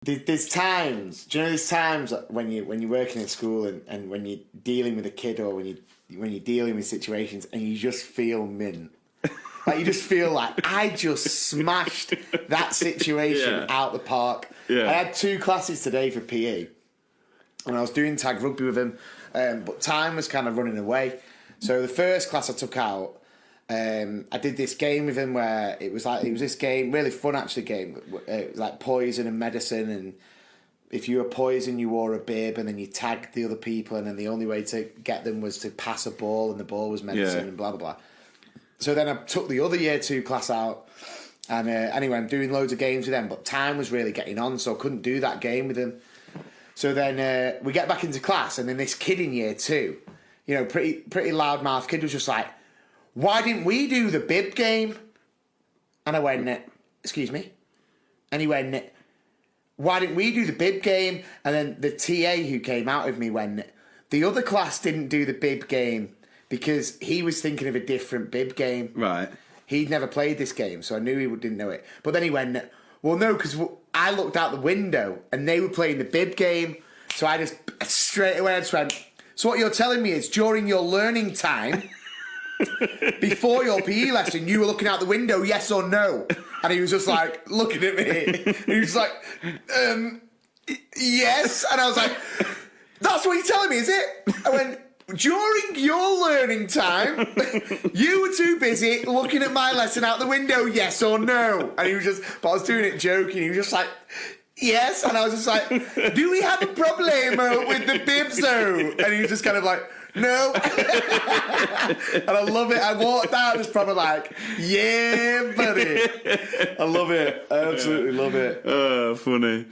There's times, do you know there's times when you're working in school and when you're dealing with a kid or when you're dealing with situations and you just feel mint. Like you just feel like I just smashed that situation out the park. Yeah. I had 2 classes today for PE and I was doing tag rugby with him, but time was kind of running away. So the first class I took out, I did this game with him where it was this game, really fun actually game. It was like poison and medicine, and if you were poison, you wore a bib, and then you tagged the other people, and then the only way to get them was to pass a ball, and the ball was medicine, and blah blah blah. So then I took the other year 2 class out, and anyway, I'm doing loads of games with them, but time was really getting on, so I couldn't do that game with him. So then we get back into class, and then this kid in year 2, you know, pretty loudmouth kid, was just like, "Why didn't we do the bib game?" And I went, "Excuse me?" And he went, "Why didn't we do the bib game?" And then the TA who came out with me went, "The other class didn't do the bib game because he was thinking of a different bib game." Right. He'd never played this game, so I knew he didn't know it. But then he went, "Well, no, because I looked out the window and they were playing the bib game." So I just straight away I just went, "So what you're telling me is during your learning time, before your PE lesson, you were looking out the window, yes or no?" And he was just like looking at me. He was like, "Yes." And I was like, "That's what you're telling me, is it?" I went, "During your learning time, you were too busy looking at my lesson out the window, yes or no?" And he was just, but I was doing it joking. He was just like, "Yes." And I was just like, "Do we have a problem with the bibs though?" And he was just kind of like, "No." And I love it. I walked out just probably like, "Yeah, buddy." I love it. I absolutely love it. Oh, funny.